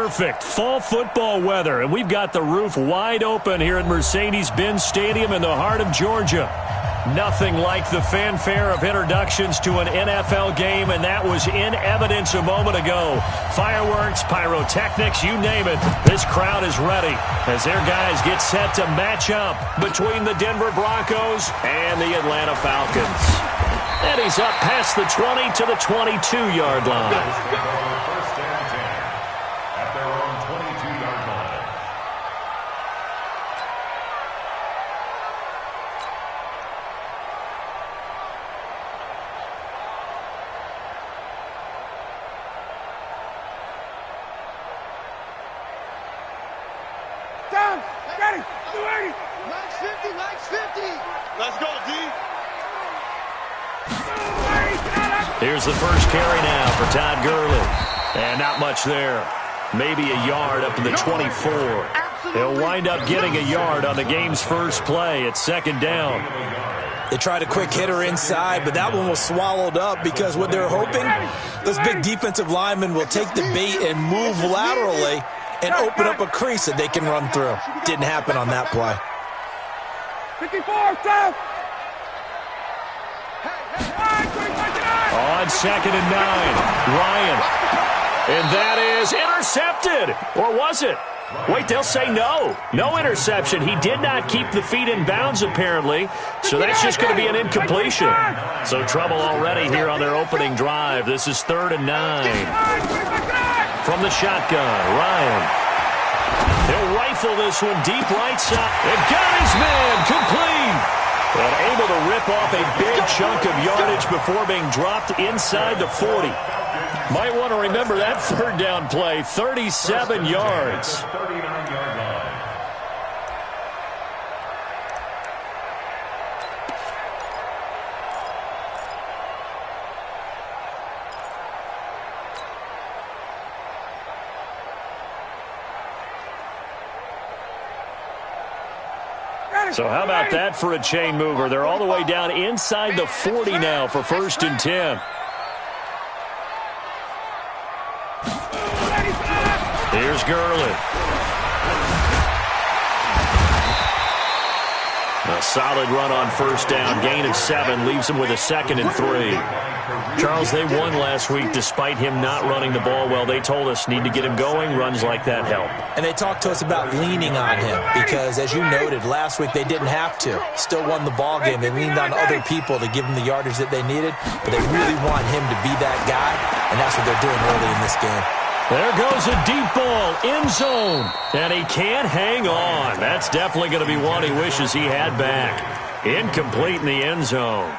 perfect fall football weather, and we've got the roof wide open here at Mercedes-Benz Stadium in the heart of Georgia. Nothing like the fanfare of introductions to an NFL game, and that was in evidence a moment ago. Fireworks, pyrotechnics, you name it. This crowd is ready as their guys get set to match up between the Denver Broncos and the Atlanta Falcons. And he's up past the 20 to the 22-yard line. Here's the first carry now for Todd Gurley. And not much there. Maybe a yard up to the 24. He'll wind up getting a yard on the game's first play. It's second down. They tried a quick hitter inside, but that one was swallowed up because what they're hoping, those big defensive linemen will take the bait and move laterally and open up a crease that they can run through. Didn't happen on that play. 54, stop! On 2nd and 9, Ryan. And that is intercepted. Or was it? Wait, they'll say no. No interception. He did not keep the feet in bounds, apparently. So that's just going to be an incompletion. So trouble already here on their opening drive. This is 3rd and 9. From the shotgun, Ryan. He'll rifle this one deep right side. And got his man complete. And able to rip off a big chunk of yardage before being dropped inside the 40. Might want to remember that third down play, 37 yards. So how about that for a chain mover? They're all the way down inside the 40 now for 1st and 10. Here's Gurley. A solid run on 1st down. Gain of 7 leaves him with a 2nd and 3. Charles, they won last week despite him not running the ball well. They told us need to get him going. Runs like that help. And they talked to us about leaning on him because, as you noted, last week they didn't have to. Still won the ball game. They leaned on other people to give them the yardage that they needed, but they really want him to be that guy, and that's what they're doing early in this game. There goes a deep ball, end zone, and he can't hang on. That's definitely going to be one he wishes he had back. Incomplete in the end zone.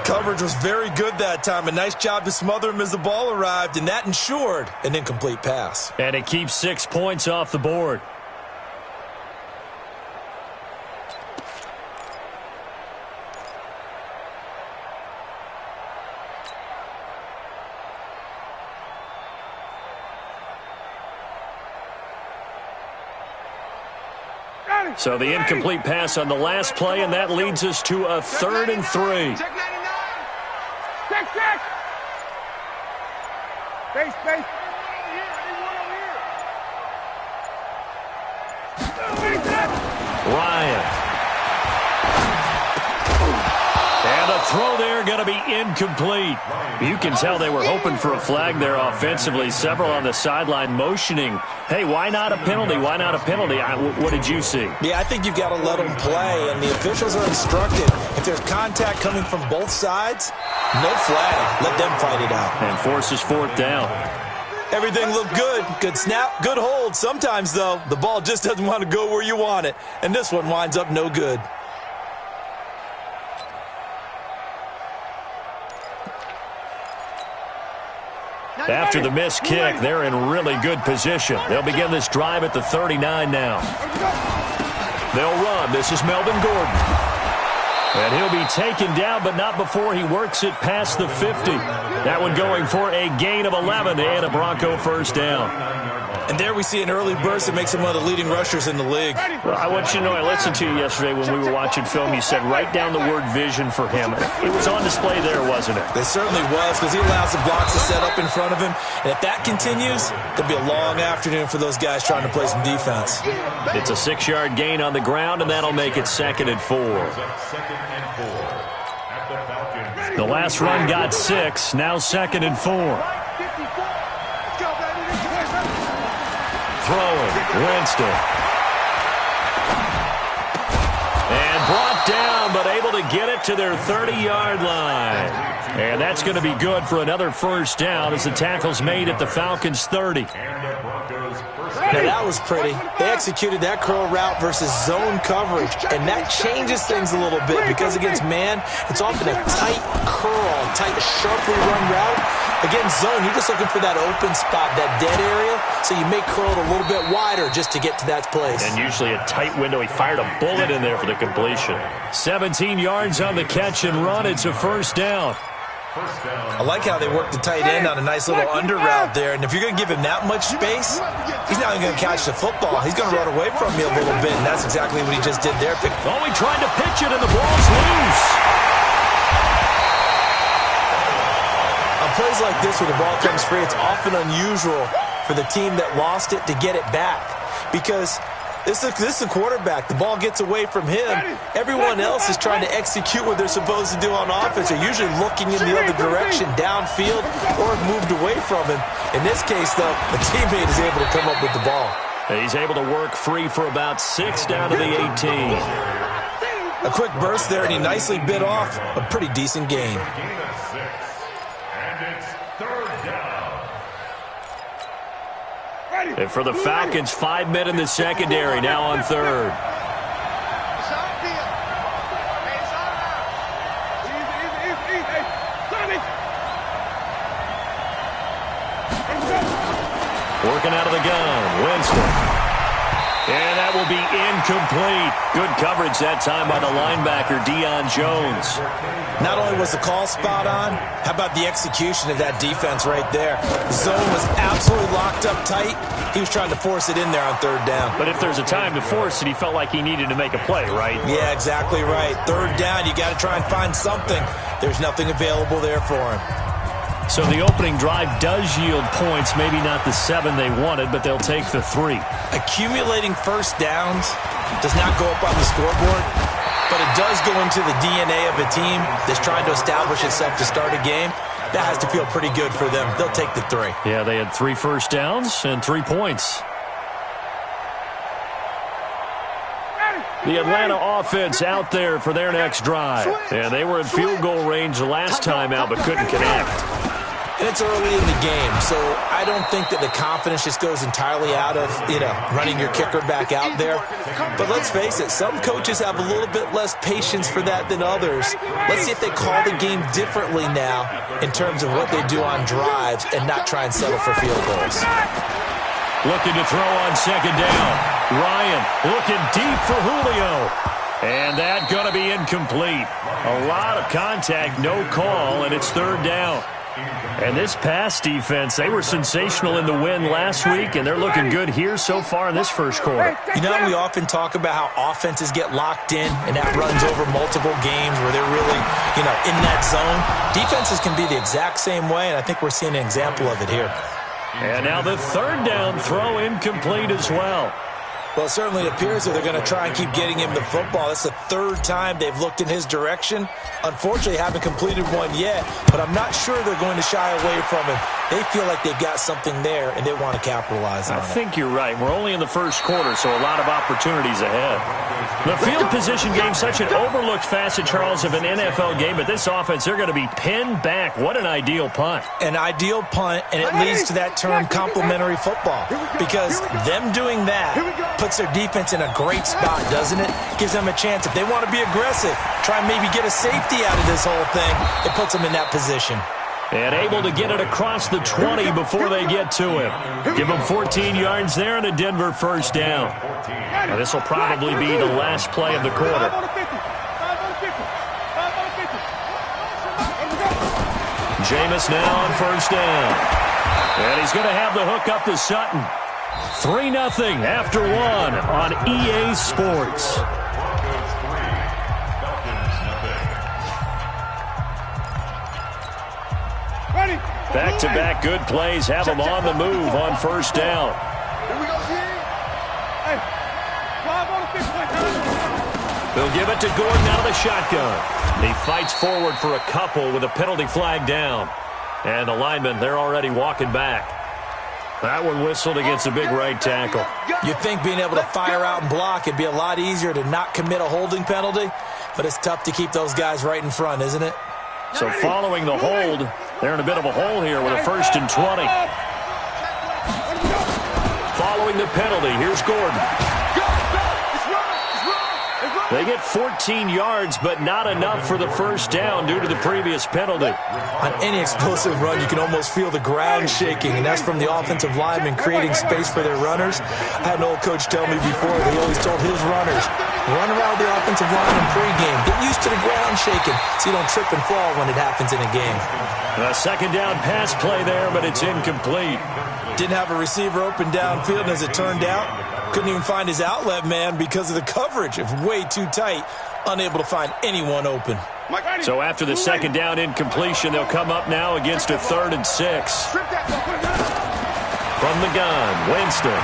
Coverage was very good that time. A nice job to smother him as the ball arrived, and that ensured an incomplete pass. And it keeps 6 points off the board. So the incomplete pass on the last play, and that leads us to a 3rd and 3. Check 99. Check. Base. Ryan. And the throw there going to be incomplete. You can tell they were hoping for a flag there offensively. Several on the sideline motioning, hey, why not a penalty? Why not a penalty? What did you see? Yeah, I think you've got to let them play, and the officials are instructed. If there's contact coming from both sides, no flag. Let them fight it out. And forces 4th down. Everything looked good. Good snap, good hold. Sometimes, though, the ball just doesn't want to go where you want it, and this one winds up no good. After the missed kick, they're in really good position. They'll begin this drive at the 39 now. They'll run. This is Melvin Gordon. And he'll be taken down, but not before he works it past the 50. That one going for a gain of 11 and a Bronco first down. And there we see an early burst that makes him one of the leading rushers in the league. Well, I want you to know, I listened to you yesterday when we were watching film. You said write down the word vision for him. It was on display there, wasn't it? It certainly was, because he allows the blocks to set up in front of him. And if that continues, it'll be a long afternoon for those guys trying to play some defense. It's a 6-yard gain on the ground, and that'll make it 2nd and 4. The last run got 6, now 2nd and 4. Throwing, Winston. And brought down, but able to get it to their 30-yard line. And that's going to be good for another first down as the tackle's made at the Falcons' 30. Now, that was pretty. They executed that curl route versus zone coverage, and that changes things a little bit because against man, it's often a tight curl, tight, sharply run route. Against zone, you're just looking for that open spot, that dead area, so you may curl it a little bit wider just to get to that place. And usually a tight window. He fired a bullet in there for the completion. 17 yards on the catch and run. It's a first down. I like how they work the tight end on a nice little under route there. And if you're going to give him that much space, he's not even going to catch the football. He's going to run away from you a little bit, and that's exactly what he just did there. Oh, he tried to pitch it, and the ball's loose. On plays like this where the ball comes free, it's often unusual for the team that lost it to get it back because this is the quarterback. The ball gets away from him. Everyone else is trying to execute what they're supposed to do on offense. They're usually looking in the other direction, downfield, or moved away from him. In this case, though, the teammate is able to come up with the ball. He's able to work free for about 6 down to the 18. A quick burst there, and he nicely bit off a pretty decent gain. And for the Falcons, 5 men in the secondary, now on 3rd. Working out of the gun, Winston. And that will be incomplete. Good coverage that time by the linebacker, Deion Jones. Not only was the call spot on, how about the execution of that defense right there? The zone was absolutely locked up tight. He was trying to force it in there on 3rd down. But if there's a time to force it, he felt like he needed to make a play, right? Yeah, exactly right. 3rd down, you got to try and find something. There's nothing available there for him. So the opening drive does yield points, maybe not the 7 they wanted, but they'll take the 3. Accumulating first downs does not go up on the scoreboard, but it does go into the DNA of a team that's trying to establish itself to start a game. That has to feel pretty good for them. They'll take the 3. Yeah, they had 3 first downs and 3 points. The Atlanta offense out there for their next drive. And they were in field goal range the last time out, but couldn't connect. And it's early in the game, so I don't think that the confidence just goes entirely out of, running your kicker back out there. But let's face it, some coaches have a little bit less patience for that than others. Let's see if they call the game differently now in terms of what they do on drives and not try and settle for field goals. Looking to throw on 2nd down. Ryan looking deep for Julio. And that going to be incomplete. A lot of contact, no call, and it's 3rd down. And this pass defense, they were sensational in the win last week, and they're looking good here so far in this first quarter. We often talk about how offenses get locked in, and that runs over multiple games where they're really, in that zone. Defenses can be the exact same way, and I think we're seeing an example of it here. And now the 3rd down throw incomplete as well. Well, it certainly appears that they're going to try and keep getting him the football. That's the 3rd time they've looked in his direction. Unfortunately, haven't completed one yet, but I'm not sure they're going to shy away from him. They feel like they've got something there, and they want to capitalize on it. I think you're right. We're only in the first quarter, so a lot of opportunities ahead. The field position game, such an overlooked facet, Charles, of an NFL game, but this offense, they're going to be pinned back. What an ideal punt. An ideal punt, and it leads to that term complementary football, because them doing that puts their defense in a great spot, doesn't it? Gives them a chance. If they want to be aggressive, try and maybe get a safety out of this whole thing, it puts them in that position. And able to get it across the 20 before they get to him. Give him 14 yards there and a Denver first down. Now this will probably be the last play of the quarter. Jameis now on first down. And he's going to have the hook up to Sutton. 3-0 after one on EA Sports. Back-to-back good plays have him on the move on first down. They'll give it to Gordon out of the shotgun. He fights forward for a couple with a penalty flag down. And the linemen, they're already walking back. That one whistled against a big right tackle. You'd think being able to fire out and block, it'd be a lot easier to not commit a holding penalty. But it's tough to keep those guys right in front, isn't it? So following the hold, they're in a bit of a hole here with a 1st and 20. Following the penalty, here's Gordon. They get 14 yards, but not enough for the first down due to the previous penalty. On any explosive run, you can almost feel the ground shaking, and that's from the offensive linemen creating space for their runners. I had an old coach tell me before that he always told his runners, run around the offensive line in pregame. Get used to the ground shaking so you don't trip and fall when it happens in a game. A second down pass play there, but it's incomplete. Didn't have a receiver open downfield, and as it turned out, couldn't even find his outlet man because of the coverage. It's way too tight, unable to find anyone open. So after the second down incompletion, they'll come up now against a 3rd and 6. From the gun, Winston.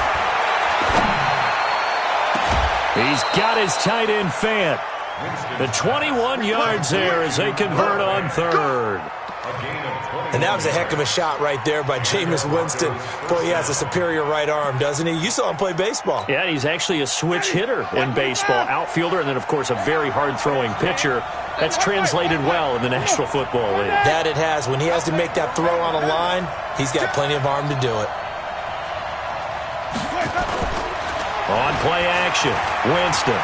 He's got his tight end Fant. The 21 yards there as they convert on 3rd. And that was a heck of a shot right there by Jameis Winston. Boy, he has a superior right arm, doesn't he? You saw him play baseball. Yeah, he's actually a switch hitter in baseball. Outfielder, and then, of course, a very hard-throwing pitcher. That's translated well in the National Football League. That it has. When he has to make that throw on a line, he's got plenty of arm to do it. On play action, Winston.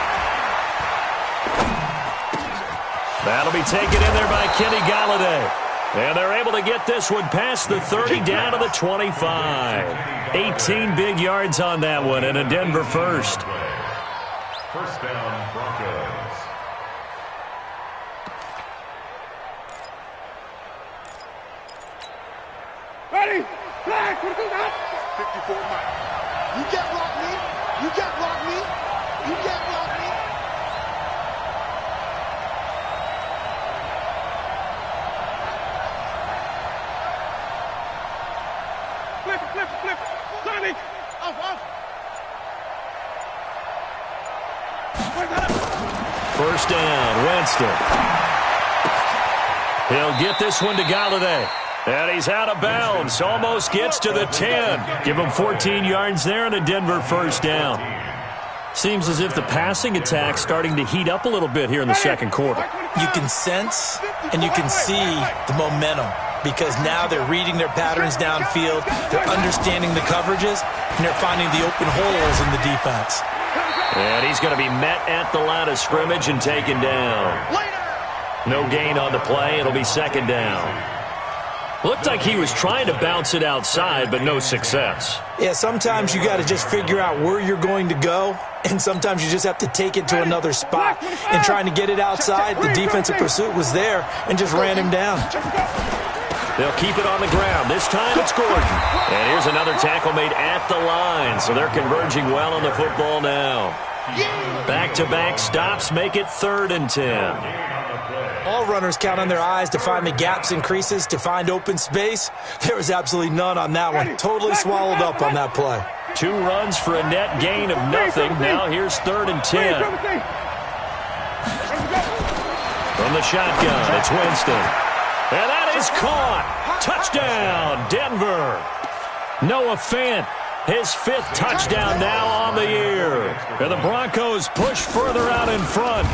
That'll be taken in there by Kenny Golladay. And they're able to get this one past the 30 down to the 25. 18 big yards on that one and a Denver first. First down, Broncos. Ready? Flag! 54 miles. You get block me. You get block me. You get block me. Flip. Sonic. Off. First down, Winston. He'll get this one to Golladay. And he's out of bounds. Almost gets to the 10. Give him 14 yards there and a Denver first down. Seems as if the passing attack's starting to heat up a little bit here in the second quarter. You can sense and you can see the momentum because now they're reading their patterns downfield, they're understanding the coverages, and they're finding the open holes in the defense. And he's going to be met at the line of scrimmage and taken down. No gain on the play. It'll be second down. Looked like he was trying to bounce it outside, but no success. Yeah, sometimes you got to just figure out where you're going to go, and sometimes you just have to take it to another spot. And trying to get it outside, the defensive pursuit was there and just ran him down. They'll keep it on the ground. This time it's Gordon. And here's another tackle made at the line, so they're converging well on the football now. Back-to-back stops make it 3rd and 10. All runners count on their eyes to find the gaps and creases, to find open space. There was absolutely none on that one. Totally swallowed up on that play. 2 runs for a net gain of nothing. Now here's 3rd and 10. From the shotgun, it's Winston. And that is caught. Touchdown, Denver. Noah Fant, his 5th touchdown now on the year. And the Broncos push further out in front.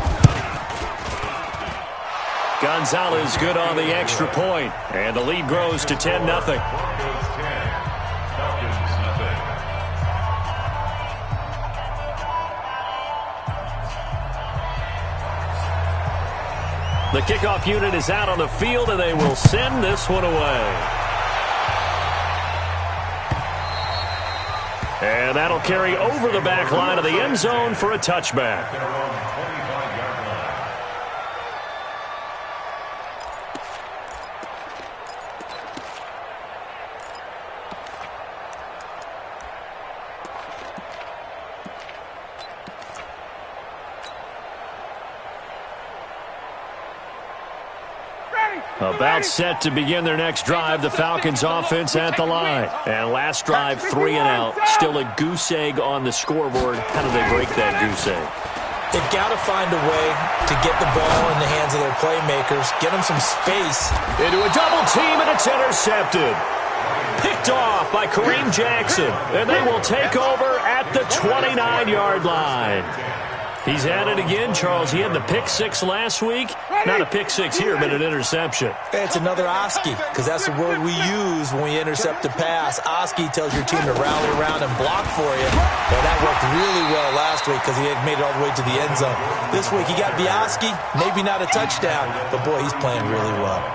Gonzalez good on the extra point, and the lead grows to 10-0. The kickoff unit is out on the field, and they will send this one away. And that'll carry over the back line of the end zone for a touchback. About set to begin their next drive, the Falcons offense at the line. And last drive, 3 and out. Still a goose egg on the scoreboard. How do they break that goose egg? They've got to find a way to get the ball in the hands of their playmakers, get them some space. Into a double team, and it's intercepted. Picked off by Kareem Jackson. And they will take over at the 29-yard line. He's at it again, Charles. He had the pick six last week. Not a pick six here, but an interception. It's another Oski, because that's the word we use when we intercept a pass. Oski tells your team to rally around and block for you. Well, that worked really well last week because he had made it all the way to the end zone. This week, he got the Oski, maybe not a touchdown, but boy, he's playing really well.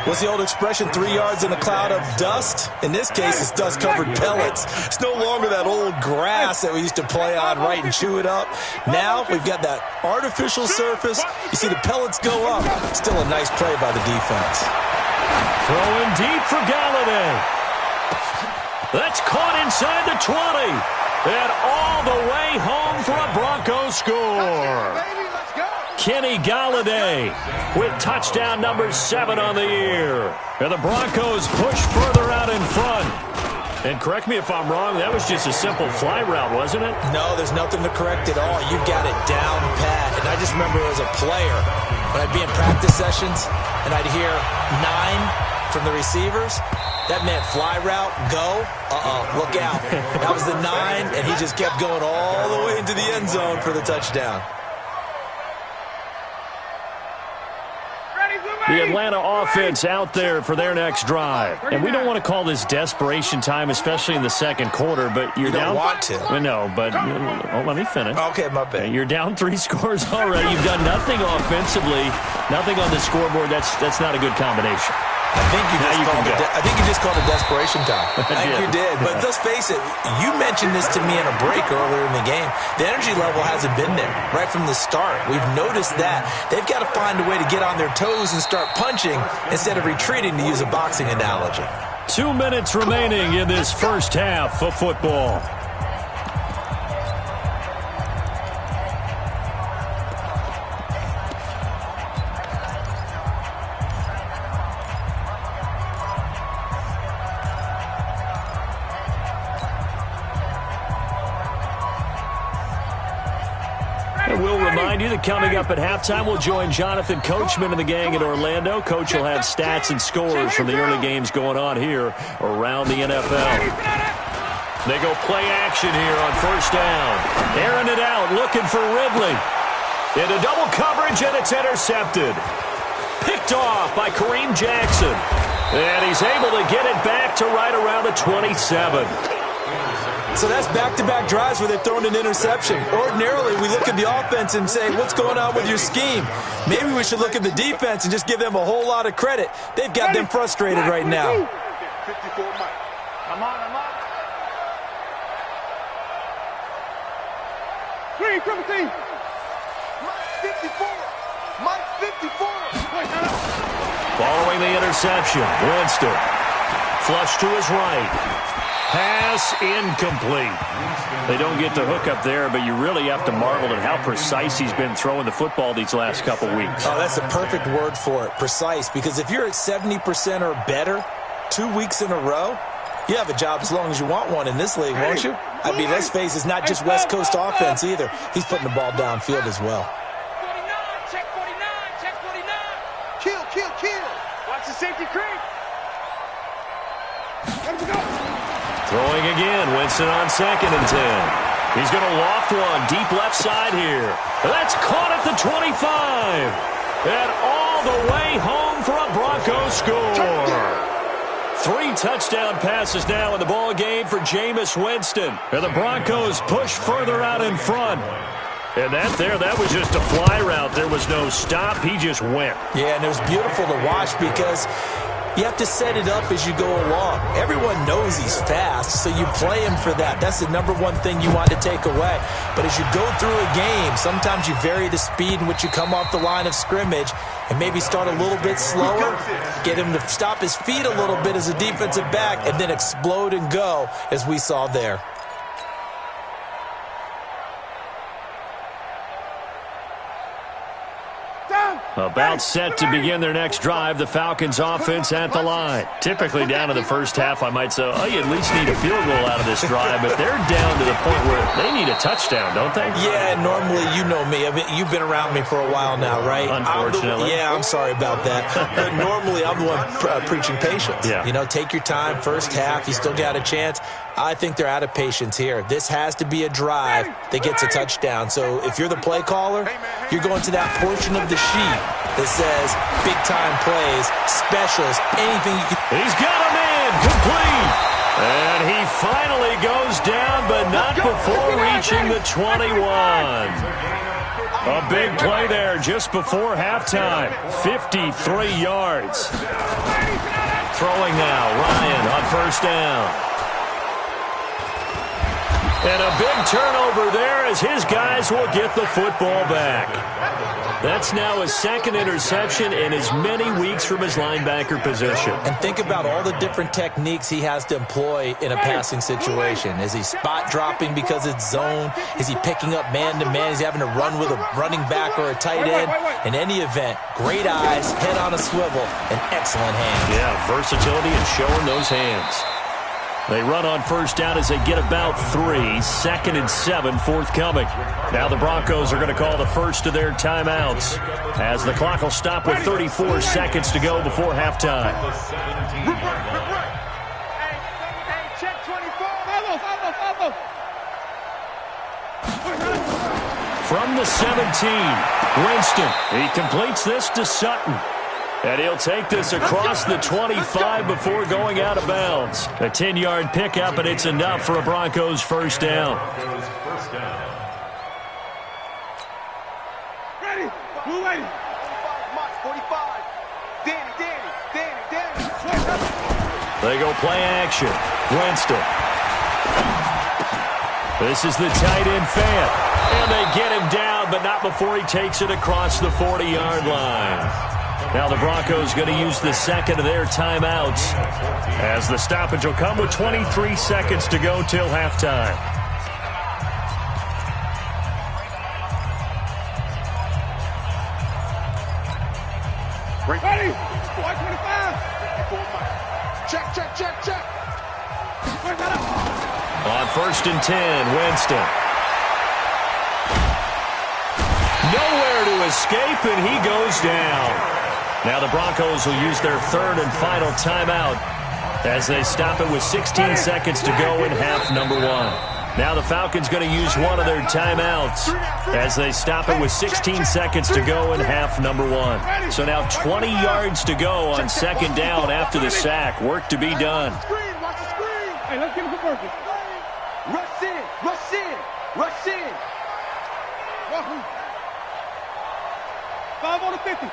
What's the old expression, 3 yards in a cloud of dust? In this case, it's dust-covered pellets. It's no longer that old grass that we used to play on, right, and chew it up. Now, we've got that artificial surface. You see the pellets go up. Still a nice play by the defense. Throwing deep for Galladay. That's caught inside the 20. And all the way home for a Broncos score. Kenny Galladay with touchdown number 7 on the year. And the Broncos push further out in front. And correct me if I'm wrong, that was just a simple fly route, wasn't it? No, there's nothing to correct at all. You've got it down pat. And I just remember as a player, when I'd be in practice sessions and I'd hear 9 from the receivers, that meant fly route, go, look out. That was the 9, and he just kept going all the way into the end zone for the touchdown. The Atlanta offense out there for their next drive. And we don't want to call this desperation time, especially in the second quarter, but you're down. You don't want to. No, but let me finish. Okay, my bad. You're down 3 scores already. You've done nothing offensively, nothing on the scoreboard. That's not a good combination. I think you just called it desperation time. I think you did. But let's face it, you mentioned this to me in a break earlier in the game. The energy level hasn't been there right from the start. We've noticed that. They've got to find a way to get on their toes and start punching instead of retreating, to use a boxing analogy. 2 minutes remaining in this first half of football. We'll remind you that coming up at halftime, we'll join Jonathan Coachman and the gang in Orlando. Coach will have stats and scores from the early games going on here around the NFL. They go play action here on first down. Airing it out, looking for Ridley. Into double coverage, and it's intercepted. Picked off by Kareem Jackson. And he's able to get it back to right around the 27. So that's back-to-back drives where they've thrown an interception. Ordinarily, we look at the offense and say, what's going on with your scheme? Maybe we should look at the defense and just give them a whole lot of credit. They've got them frustrated right now. 54 Mike. Come on. Green, triple team. Mike 54. Mike 54. Following the interception, Winston. Flush to his right. Pass incomplete. They don't get the hook up there, but you really have to marvel at how precise he's been throwing the football these last couple weeks. Oh, that's the perfect word for it, precise. Because if you're at 70% or better 2 weeks in a row, you have a job as long as you want one in this league, won't you? I mean, let's face it, it's not just West Coast offense either. He's putting the ball downfield as well. 49, check 49. Kill. Watch the safety creep. Let him go. Throwing again, Winston on 2nd and 10. He's going to loft one deep left side here. That's caught at the 25. And all the way home for a Broncos score. 3 touchdown passes now in the ball game for Jameis Winston. And the Broncos push further out in front. And that was just a fly route. There was no stop. He just went. Yeah, and it was beautiful to watch because you have to set it up as you go along. Everyone knows he's fast, so you play him for that. That's the number one thing you want to take away. But as you go through a game, sometimes you vary the speed in which you come off the line of scrimmage and maybe start a little bit slower, get him to stop his feet a little bit as a defensive back, and then explode and go, as we saw there. Down. About set to begin their next drive, the Falcons offense at the line. Typically down to the first half, I might say, oh, you at least need a field goal out of this drive, but they're down to the point where they need a touchdown, don't they? Yeah, normally, you know me. I mean, you've been around me for a while now, right? Unfortunately. I'm sorry about that. But normally, I'm the one preaching patience. Yeah. You know, take your time, first half, you still got a chance. I think they're out of patience here. This has to be a drive that gets a touchdown. So if you're the play caller, you're going to that portion of the sheet that says big-time plays, specials, anything you can. He's got him in, complete. And he finally goes down, but not before reaching the 21. A big play there just before halftime. 53 yards. Throwing now, Ryan on first down. And a big turnover there as his guys will get the football back. That's now his second interception in as many weeks from his linebacker position. And think about all the different techniques he has to employ in a passing situation. Is he spot dropping because it's zone? Is he picking up man-to-man? Is he having to run with a running back or a tight end? In any event, great eyes, head on a swivel, and excellent hands. Yeah, versatility and showing those hands. They run on first down as they get about 3. 2nd and 7 forthcoming. Now the Broncos are going to call the first of their timeouts as the clock will stop with 34 seconds to go before halftime. Check 24. Follow. From the 17, Winston. He completes this to Sutton. And he'll take this across the 25 before going out of bounds. A 10-yard pickup, and it's enough for a Broncos first down. Ready. Who ready? 45. Danny. They go play action. Winston. This is the tight end fan. And they get him down, but not before he takes it across the 40-yard line. Now the Broncos going to use the second of their timeouts as the stoppage will come with 23 seconds to go till halftime. Ready. 125. Check. On 1st and 10, Winston. Nowhere to escape, and he goes down. Now the Broncos will use their third and final timeout as they stop it with 16 seconds to go in half number 1. Now the Falcons going to use one of their timeouts as they stop it with 16 seconds to go in half number 1. So now 20 yards to go on second down after the sack. Work to be done. Watch the screen. Hey, let's give him some purpose. Rush in. 5 on the 50.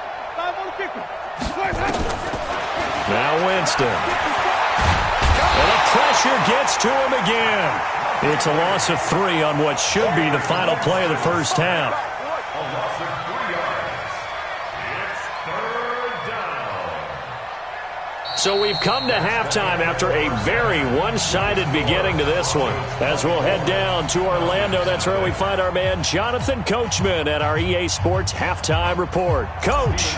Now Winston. And the pressure gets to him again. It's a loss of 3 on what should be the final play of the first half. So we've come to halftime after a very one-sided beginning to this one. As we'll head down to Orlando, that's where we find our man Jonathan Coachman at our EA Sports Halftime Report. Coach.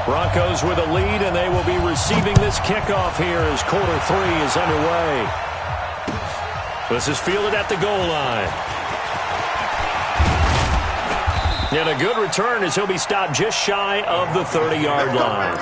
Broncos with a lead, and they will be receiving this kickoff here as quarter 3 is underway. This is fielded at the goal line. And a good return as he'll be stopped just shy of the 30-yard line.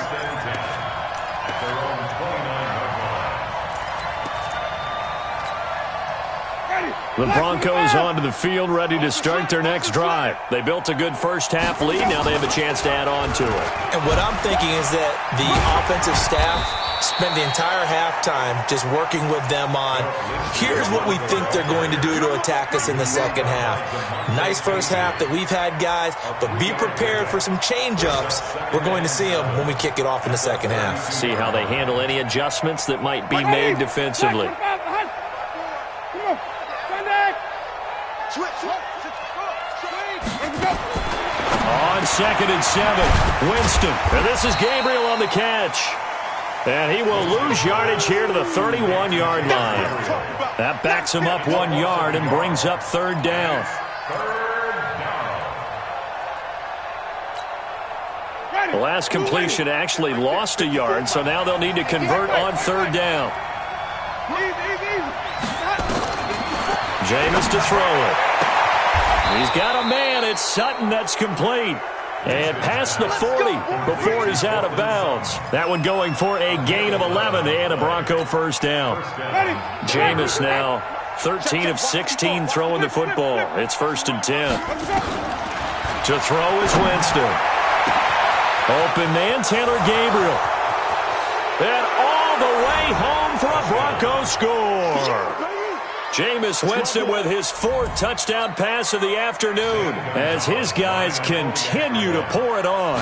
The Broncos onto the field, ready to start their next drive. They built a good first-half lead. Now they have a chance to add on to it. And what I'm thinking is that the offensive staff spent the entire halftime just working with them on, here's what we think they're going to do to attack us in the second half. Nice first half that we've had, guys, but be prepared for some change-ups. We're going to see them when we kick it off in the second half. See how they handle any adjustments that might be made defensively. On 2nd and 7, Winston. And this is Gabriel on the catch. And he will lose yardage here to the 31-yard line. That backs him up 1 yard and brings up third down. The last completion actually lost a yard, so now they'll need to convert on third down. Jameis to throw it. He's got a man. It's Sutton that's complete. And past the 40 before he's out of bounds. That one going for a gain of 11 and a Bronco first down. Jameis now 13 of 16 throwing the football. It's 1st and 10. To throw is Winston. Open man, Taylor Gabriel. And all the way home for a Bronco score. Jameis Winston with his 4th touchdown pass of the afternoon as his guys continue to pour it on.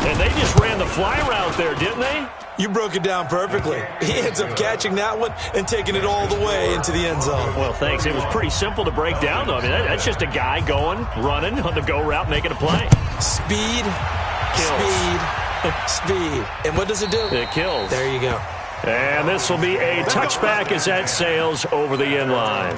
And they just ran the fly route there, didn't they? You broke it down perfectly. He ends up catching that one and taking it all the way into the end zone. Well, thanks. It was pretty simple to break down, though. I mean, that's just a guy going, running on the go route, making a play. Speed, Kills. speed. And what does it do? It kills. There you go. And this will be a touchback as that sails over the end line.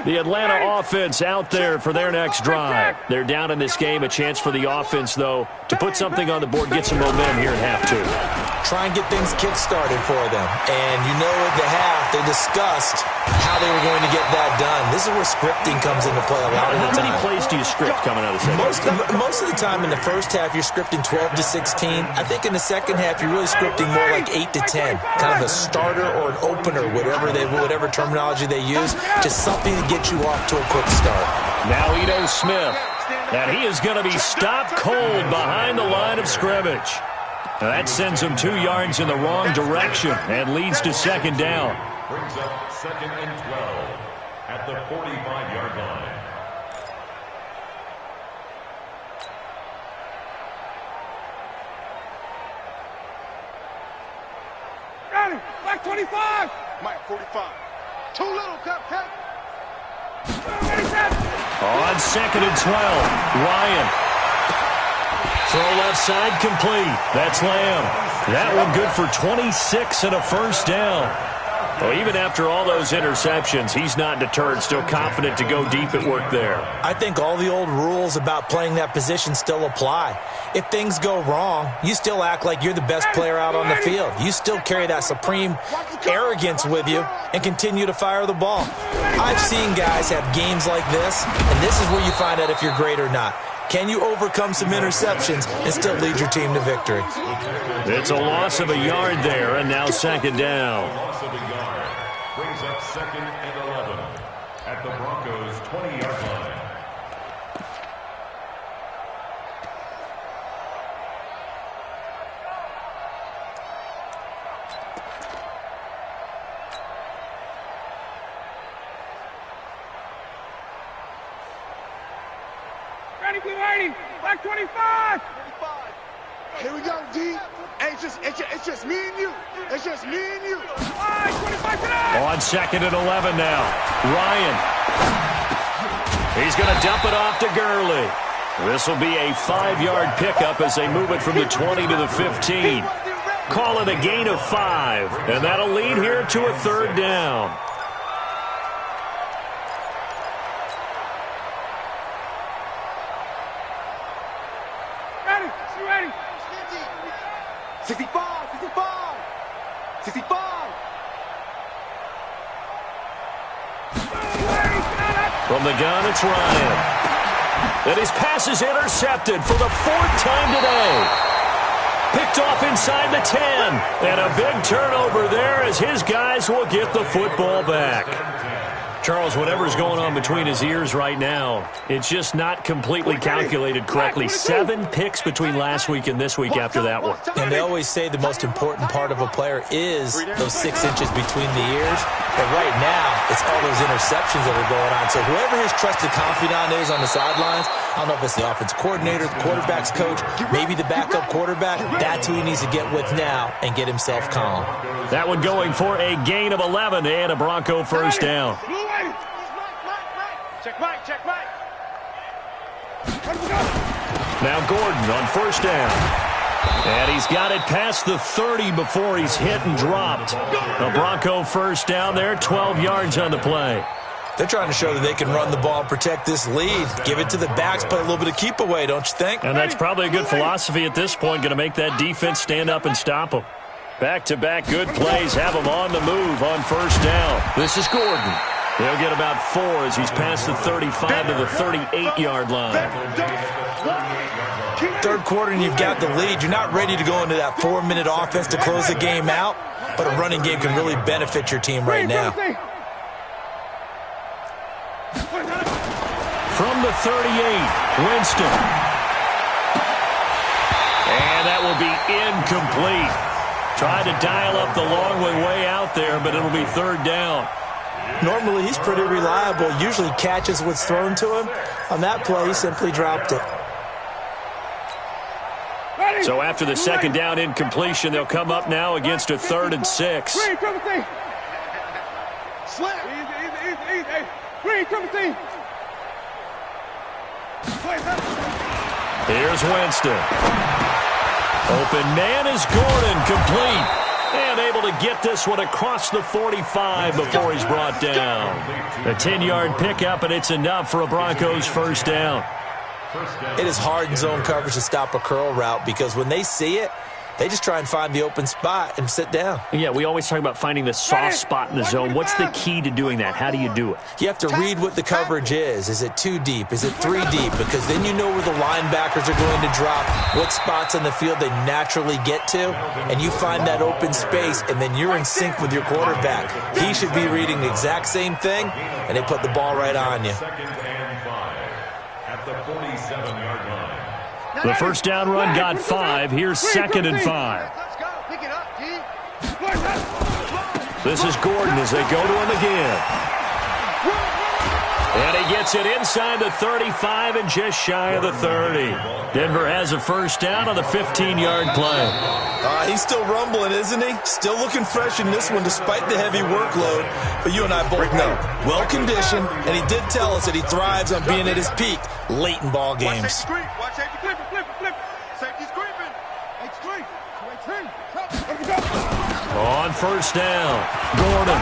The Atlanta offense out there for their next drive. They're down in this game. A chance for the offense, though, to put something on the board, get some momentum here in half 2. Try and get things kick-started for them. And you know at the half, they discussed how they were going to get that done. This is where scripting comes into play a lot of the time. How many plays do you script coming out of the second? Most of the time in the first half, you're scripting 12 to 16. I think in the second half, you're really scripting more like 8 to 10. Kind of a starter or an opener, whatever terminology they use. Just something to get you off to a quick start. Now Ito Smith. And he is going to be stopped cold behind the line of scrimmage. Now that sends him 2 yards in the wrong direction and leads to second down. Brings up 2nd and 12 at the 45-yard line. Got him. Back 25. Mike, 45. Too little, cupcake. On 2nd and 12, Ryan. Throw left side complete. That's Lamb. That one good for 26 and a first down. Well, even after all those interceptions, he's not deterred, still confident to go deep at work there. I think all the old rules about playing that position still apply. If things go wrong, you still act like you're the best player out on the field. You still carry that supreme arrogance with you and continue to fire the ball. I've seen guys have games like this, and this is where you find out if you're great or not. Can you overcome some interceptions and still lead your team to victory? It's a loss of a yard there, and now second down. Loss of a yard. Brings up 2nd and 11 at the Broncos' 20-yard line. Ready, blue 80. Back 25. Here we go, D. Hey, it's just me and you. It's just me and you. 25 today. On 2nd and 11 now. Ryan. He's going to dump it off to Gurley. This will be a 5-yard pickup as they move it from the 20 to the 15. Call it a gain of 5, and that'll lead here to a third down. Ready. You ready? 65. 65. From the gun, it's Ryan. And his pass is intercepted for the 4th time today. Picked off inside the 10. And a big turnover there as his guys will get the football back. Charles, whatever's going on between his ears right now, it's just not completely calculated correctly. 7 picks between last week and this week after that one. And they always say the most important part of a player is those 6 inches between the ears. But right now, it's all those interceptions that are going on. So whoever his trusted confidant is on the sidelines, I don't know if it's the offensive coordinator, the quarterback's coach, maybe the backup quarterback, that's who he needs to get with now and get himself calm. That one going for a gain of 11 and a Bronco first down. Check Mike. Now Gordon on first down. And he's got it past the 30 before he's hit and dropped. A Bronco first down there, 12 yards on the play. They're trying to show that they can run the ball and protect this lead. Give it to the backs, play a little bit of keep away, don't you think? And that's probably a good philosophy at this point, going to make that defense stand up and stop them. Back-to-back good plays have them on the move on first down. This is Gordon. They'll get about 4 as he's past the 35 to the 38-yard line. Third quarter and you've got the lead. You're not ready to go into that 4-minute offense to close the game out, but a running game can really benefit your team right now. From the 38, Winston. And that will be incomplete. Tried to dial up the long one way out there, but it'll be third down. Normally, he's pretty reliable. Usually catches what's thrown to him. On that play, he simply dropped it. So after the second down incompletion, they'll come up now against a 3rd and 6. Green, triple team. Easy. Green, triple team. Here's Winston. Open man is Gordon, complete. And able to get this one across the 45 before he's brought down. A 10-yard pickup, and it's enough for a Broncos first down. It is hard in zone coverage to stop a curl route because when they see it, they just try and find the open spot and sit down. Yeah, we always talk about finding the soft spot in the zone. What's the key to doing that? How do you do it? You have to read what the coverage is. Is it 2 deep? Is it 3 deep? Because then you know where the linebackers are going to drop, what spots on the field they naturally get to, and you find that open space, and then you're in sync with your quarterback. He should be reading the exact same thing, and they put the ball right on you. Second and 5 at the 47-yard line. The first down run got 5. Here's 2nd and 5. Let's go. Pick it up, D. This is Gordon as they go to him again. And he gets it inside the 35 and just shy of the 30. Denver has a first down on the 15-yard play. He's still rumbling, isn't he? Still looking fresh in this one despite the heavy workload. But you and I both know, well-conditioned, and he did tell us that he thrives on being at his peak late in ball games. Watch safety flip it. Safety's creeping. On first down, Gordon.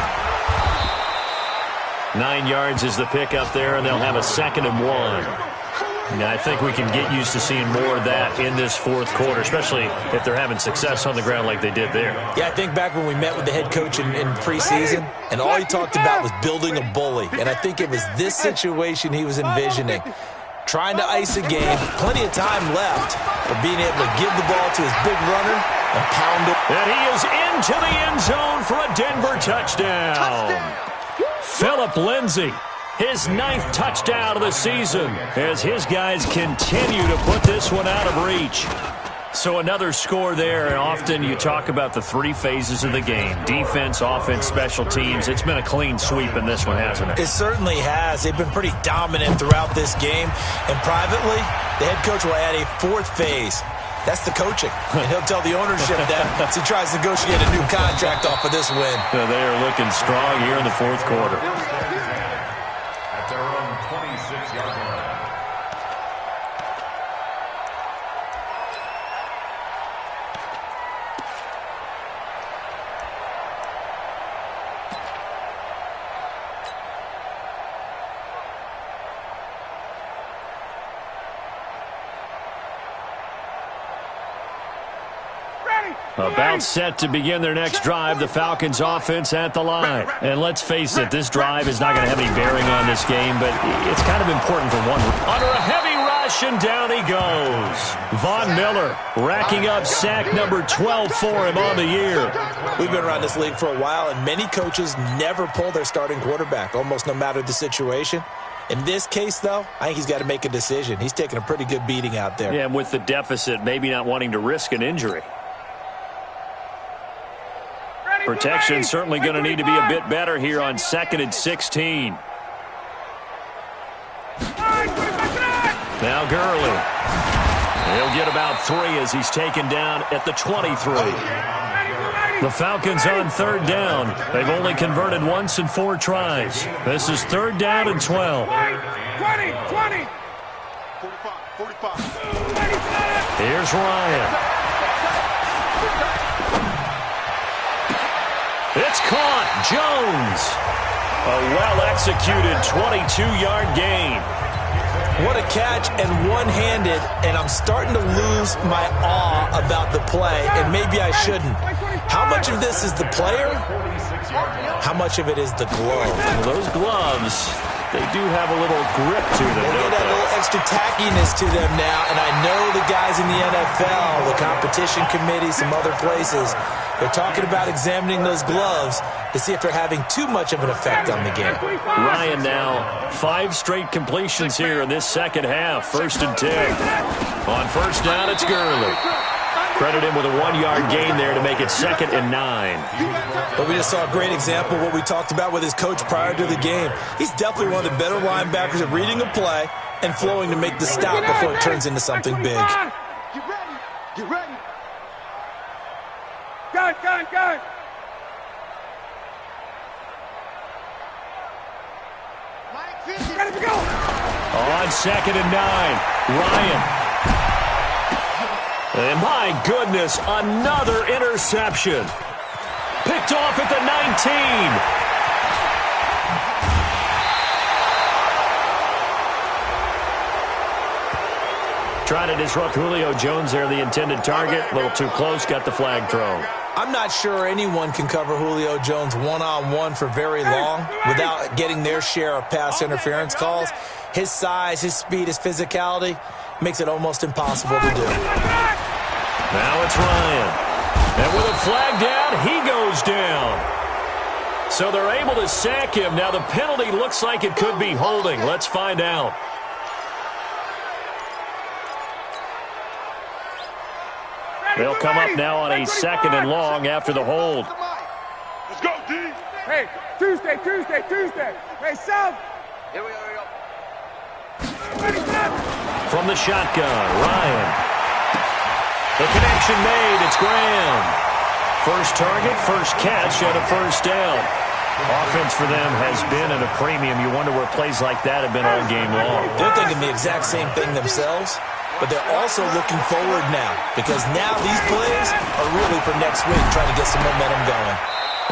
9 yards is the pickup there, and they'll have a 2nd and 1. Now, I think we can get used to seeing more of that in this fourth quarter, especially if they're having success on the ground like they did there. Yeah, I think back when we met with the head coach in preseason, and all he talked about was building a bully. And I think it was this situation he was envisioning. Trying to ice a game, plenty of time left, but being able to give the ball to his big runner and pound it. And he is into the end zone for a Denver touchdown. Phillip Lindsay, his 9th touchdown of the season, as his guys continue to put this one out of reach. So another score there, and often you talk about the 3 phases of the game. Defense, offense, special teams. It's been a clean sweep in this one, hasn't it? It certainly has. They've been pretty dominant throughout this game. And privately, the head coach will add a 4th phase. That's the coaching. And he'll tell the ownership that as he tries to negotiate a new contract off of this win. They are looking strong here in the fourth quarter. At their own 26-yard line. About set to begin their next drive, the Falcons offense at the line. And let's face it, this drive is not going to have any bearing on this game, but it's kind of important for one. Under a heavy rush, and down he goes. Von Miller racking up sack number 12 for him on the year. We've been around this league for a while, and many coaches never pull their starting quarterback, almost no matter the situation. In this case, though, I think he's got to make a decision. He's taking a pretty good beating out there. Yeah, and with the deficit, maybe not wanting to risk an injury. Protection certainly going to need to be a bit better here on 2nd and 16. Now Gurley. He'll get about 3 as he's taken down at the 23. The Falcons on 3rd down. They've only converted once in 4 tries. This is 3rd down and 12. 20. 45. 45. Here's Ryan. It's caught. Jones. A well-executed 22-yard gain. What a catch, and one-handed, and I'm starting to lose my awe about the play, and maybe I shouldn't. How much of this is the player? How much of it is the glove? Well, those gloves, they do have a little grip to them. They get a little extra tackiness to them now, and I know the guys in the NFL, the competition committee, some other places, they're talking about examining those gloves to see if they're having too much of an effect on the game. Ryan now 5 straight completions here in this second half. 1st and 10. On first down, it's Gurley. Credit him with a 1-yard gain there to make it 2nd and 9. But we just saw a great example of what we talked about with his coach prior to the game. He's definitely one of the better linebackers at reading a play and flowing to make the stop before it turns into something big. Get ready. Get ready. Gun. Ready to go. On 2nd and 9, Ryan. And my goodness, another interception. Picked off at the 19. Trying to disrupt Julio Jones there, the intended target. A little too close, got the flag thrown. I'm not sure anyone can cover Julio Jones one-on-one for very long without getting their share of pass interference calls. His size, his speed, his physicality makes it almost impossible to do. Now it's Ryan. And with a flag down, he goes down. So they're able to sack him. Now the penalty looks like it could be holding. Let's find out. They'll come up now on a 2nd and long after the hold. Let's go, D. Hey, Tuesday. Hey, South. Here we go. From the shotgun, Ryan. The connection made. It's Graham. First target, first catch, and a first down. Offense for them has been at a premium. You wonder where plays like that have been all game long. They're thinking the exact same thing themselves, but they're also looking forward now because now these plays are really for next week, trying to get some momentum going.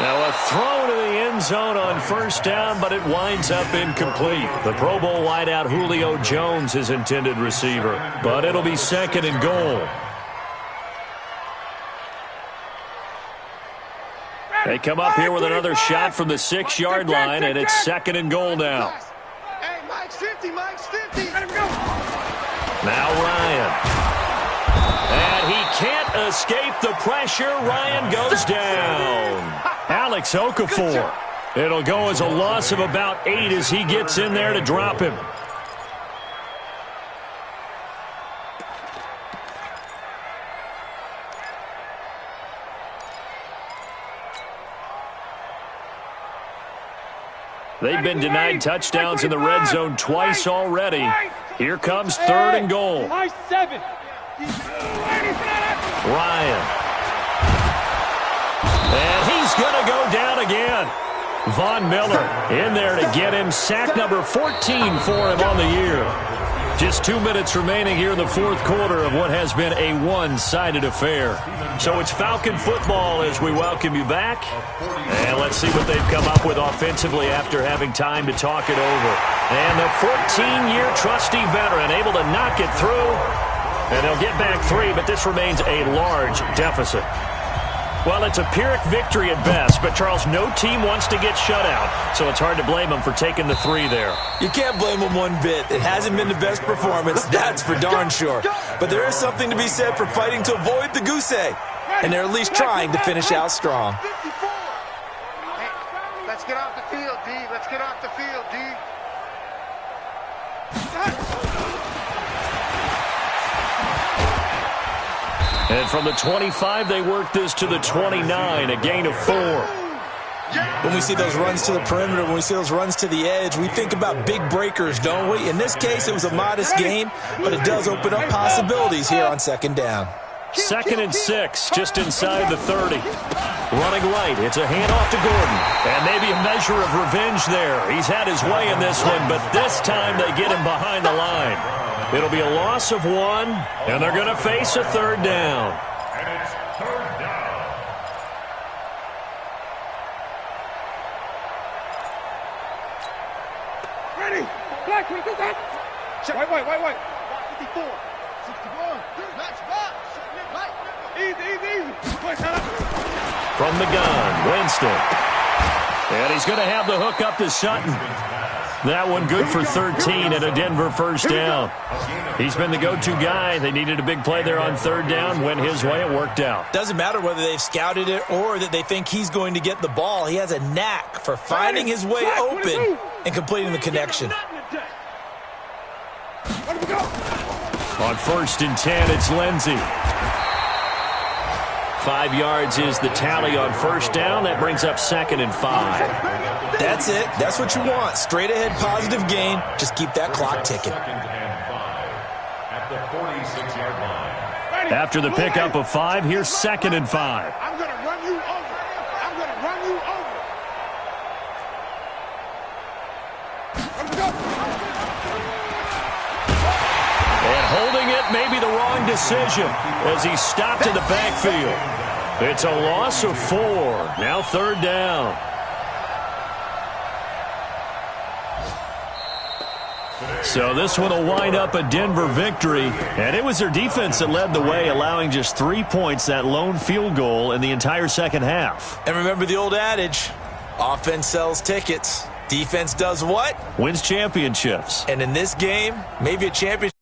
Now a throw to the end zone on first down, but it winds up incomplete. The Pro Bowl wideout Julio Jones, his intended receiver, but it'll be 2nd and goal. They come up here with another shot from the 6-yard line, and it's 2nd and goal now. Hey, Mike's 50. Now Ryan. And he can't escape the pressure. Ryan goes down. Alex Okafor. It'll go as a loss of about 8 as he gets in there to drop him. They've been denied touchdowns in the red zone twice already. Here comes 3rd and goal. Mike's 7. Ryan. And he's going to go down again. Von Miller in there to get him. Sack number 14 for him on the year. Just 2 minutes remaining here in the 4th quarter of what has been a one-sided affair. So it's Falcon football as we welcome you back. And let's see what they've come up with offensively after having time to talk it over. And the 14-year trusty veteran able to knock it through. And they'll get back 3, but this remains a large deficit. Well, it's a Pyrrhic victory at best, but, Charles, no team wants to get shut out, so it's hard to blame them for taking the 3 there. You can't blame them one bit. It hasn't been the best performance, that's for darn sure. But there is something to be said for fighting to avoid the goose egg, and they're at least trying to finish out strong. Hey, let's get off the field, D. Let's get off the field, D. And from the 25, they work this to the 29, a gain of 4. When we see those runs to the perimeter, when we see those runs to the edge, we think about big breakers, don't we? In this case, it was a modest gain, but it does open up possibilities here on 2nd down. 2nd and 6, just inside the 30. Running right, it's a handoff to Gordon. And maybe a measure of revenge there. He's had his way in this one, but this time they get him behind the line. It'll be a loss of 1, and they're going to face a third down. And it's third down. Ready. Black, we do that. Wait. 54. 61. Match back. Easy. From the gun, Winston. And he's going to have the hook up to Sutton. That one good for 13 and a Denver first down. He's been the go-to guy. They needed a big play there on third down. Went his way. It worked out. Doesn't matter whether they've scouted it or that they think he's going to get the ball. He has a knack for finding his way open and completing the connection. On 1st and 10, it's Lindsey. 5 yards is the tally on first down. That brings up 2nd and 5. That's it. That's what you want. Straight ahead, positive gain. Just keep that clock ticking. 2nd and 5 at the 46-yard line. After the pickup of 5, here's 2nd and 5. I'm going to run you over. I'm going to run you over. And holding it may be the wrong decision as he stopped in the backfield. It's a loss of 4. Now third down. So this one will wind up a Denver victory. And it was their defense that led the way, allowing just 3 points, that lone field goal in the entire second half. And remember the old adage, offense sells tickets. Defense does what? Wins championships. And in this game, maybe a championship.